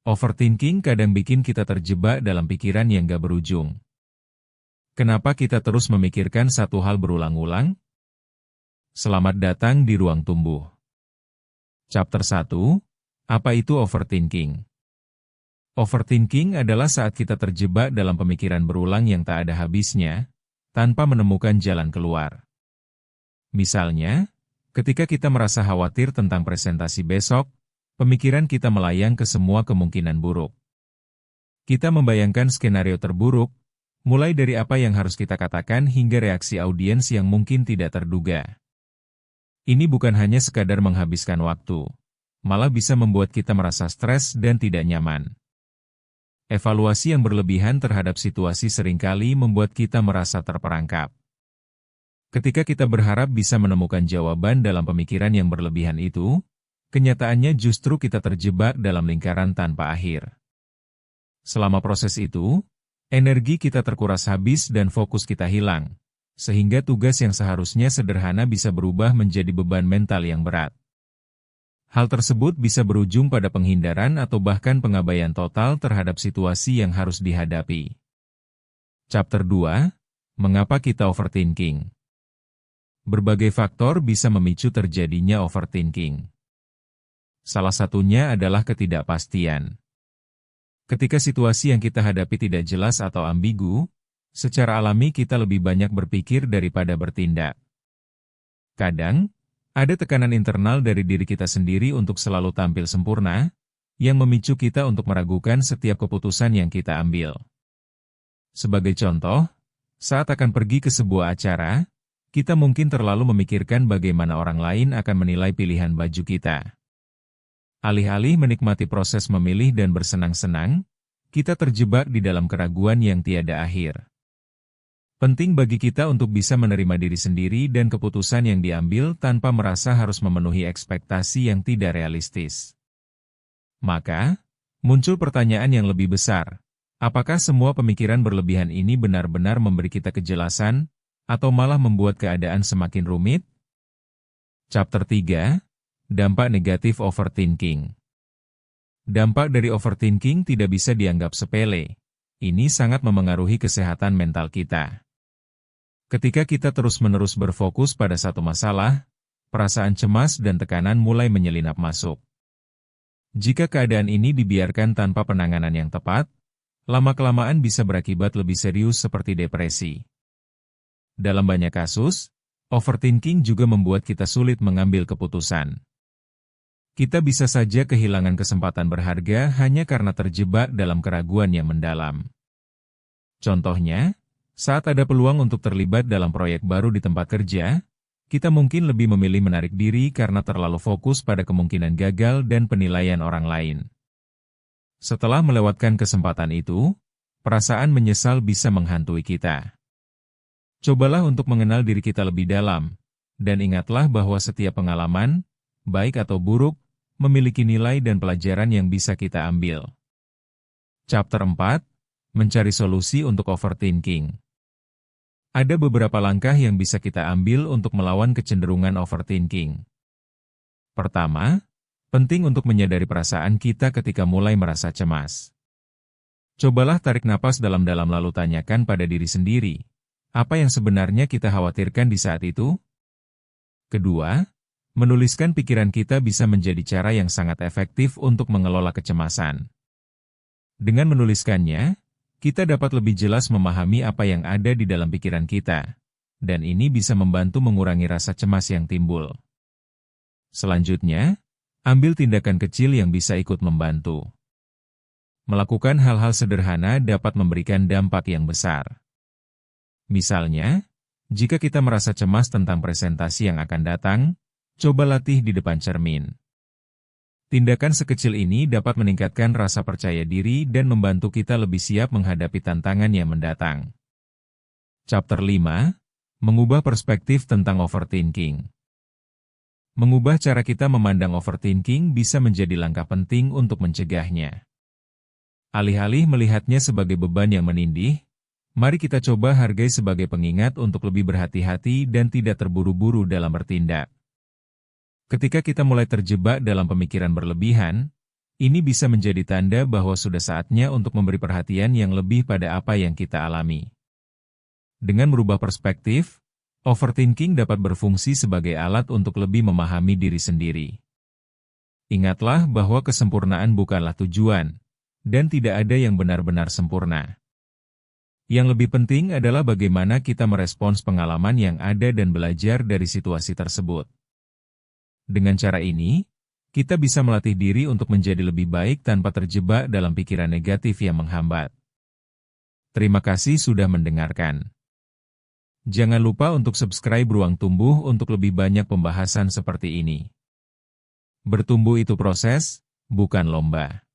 Overthinking kadang bikin kita terjebak dalam pikiran yang gak berujung. Kenapa kita terus memikirkan satu hal berulang-ulang? Selamat datang di Ruang Tumbuh. Chapter 1, apa itu overthinking? Overthinking adalah saat kita terjebak dalam pemikiran berulang yang tak ada habisnya, tanpa menemukan jalan keluar. Misalnya, ketika kita merasa khawatir tentang presentasi besok, pemikiran kita melayang ke semua kemungkinan buruk. Kita membayangkan skenario terburuk, mulai dari apa yang harus kita katakan hingga reaksi audiens yang mungkin tidak terduga. Ini bukan hanya sekadar menghabiskan waktu, malah bisa membuat kita merasa stres dan tidak nyaman. Evaluasi yang berlebihan terhadap situasi seringkali membuat kita merasa terperangkap. Ketika kita berharap bisa menemukan jawaban dalam pemikiran yang berlebihan itu, kenyataannya justru kita terjebak dalam lingkaran tanpa akhir. Selama proses itu, energi kita terkuras habis dan fokus kita hilang, sehingga tugas yang seharusnya sederhana bisa berubah menjadi beban mental yang berat. Hal tersebut bisa berujung pada penghindaran atau bahkan pengabaian total terhadap situasi yang harus dihadapi. Chapter 2, Mengapa kita overthinking? Berbagai faktor bisa memicu terjadinya overthinking. Salah satunya adalah ketidakpastian. Ketika situasi yang kita hadapi tidak jelas atau ambigu, secara alami kita lebih banyak berpikir daripada bertindak. Kadang, ada tekanan internal dari diri kita sendiri untuk selalu tampil sempurna, yang memicu kita untuk meragukan setiap keputusan yang kita ambil. Sebagai contoh, saat akan pergi ke sebuah acara, kita mungkin terlalu memikirkan bagaimana orang lain akan menilai pilihan baju kita. Alih-alih menikmati proses memilih dan bersenang-senang, kita terjebak di dalam keraguan yang tiada akhir. Penting bagi kita untuk bisa menerima diri sendiri dan keputusan yang diambil tanpa merasa harus memenuhi ekspektasi yang tidak realistis. Maka, muncul pertanyaan yang lebih besar. Apakah semua pemikiran berlebihan ini benar-benar memberi kita kejelasan, atau malah membuat keadaan semakin rumit? Chapter 3, Dampak Negatif Overthinking. Dampak dari overthinking tidak bisa dianggap sepele. Ini sangat memengaruhi kesehatan mental kita. Ketika kita terus-menerus berfokus pada satu masalah, perasaan cemas dan tekanan mulai menyelinap masuk. Jika keadaan ini dibiarkan tanpa penanganan yang tepat, lama-kelamaan bisa berakibat lebih serius seperti depresi. Dalam banyak kasus, overthinking juga membuat kita sulit mengambil keputusan. Kita bisa saja kehilangan kesempatan berharga hanya karena terjebak dalam keraguan yang mendalam. Contohnya, saat ada peluang untuk terlibat dalam proyek baru di tempat kerja, kita mungkin lebih memilih menarik diri karena terlalu fokus pada kemungkinan gagal dan penilaian orang lain. Setelah melewatkan kesempatan itu, perasaan menyesal bisa menghantui kita. Cobalah untuk mengenal diri kita lebih dalam, dan ingatlah bahwa setiap pengalaman, baik atau buruk, memiliki nilai dan pelajaran yang bisa kita ambil. Chapter 4, Mencari solusi untuk overthinking. Ada beberapa langkah yang bisa kita ambil untuk melawan kecenderungan overthinking. Pertama, penting untuk menyadari perasaan kita ketika mulai merasa cemas. Cobalah tarik napas dalam-dalam lalu tanyakan pada diri sendiri, apa yang sebenarnya kita khawatirkan di saat itu? Kedua, menuliskan pikiran kita bisa menjadi cara yang sangat efektif untuk mengelola kecemasan. Dengan menuliskannya, kita dapat lebih jelas memahami apa yang ada di dalam pikiran kita, dan ini bisa membantu mengurangi rasa cemas yang timbul. Selanjutnya, ambil tindakan kecil yang bisa ikut membantu. Melakukan hal-hal sederhana dapat memberikan dampak yang besar. Misalnya, jika kita merasa cemas tentang presentasi yang akan datang, coba latih di depan cermin. Tindakan sekecil ini dapat meningkatkan rasa percaya diri dan membantu kita lebih siap menghadapi tantangan yang mendatang. Chapter 5, Mengubah perspektif tentang overthinking. Mengubah cara kita memandang overthinking bisa menjadi langkah penting untuk mencegahnya. Alih-alih melihatnya sebagai beban yang menindih, mari kita coba hargai sebagai pengingat untuk lebih berhati-hati dan tidak terburu-buru dalam bertindak. Ketika kita mulai terjebak dalam pemikiran berlebihan, Ini bisa menjadi tanda bahwa sudah saatnya untuk memberi perhatian yang lebih pada apa yang kita alami. Dengan merubah perspektif, overthinking dapat berfungsi sebagai alat untuk lebih memahami diri sendiri. Ingatlah bahwa kesempurnaan bukanlah tujuan, dan tidak ada yang benar-benar sempurna. Yang lebih penting adalah bagaimana kita merespons pengalaman yang ada dan belajar dari situasi tersebut. Dengan cara ini, kita bisa melatih diri untuk menjadi lebih baik tanpa terjebak dalam pikiran negatif yang menghambat. Terima kasih sudah mendengarkan. Jangan lupa untuk subscribe Ruang Tumbuh untuk lebih banyak pembahasan seperti ini. Bertumbuh itu proses, bukan lomba.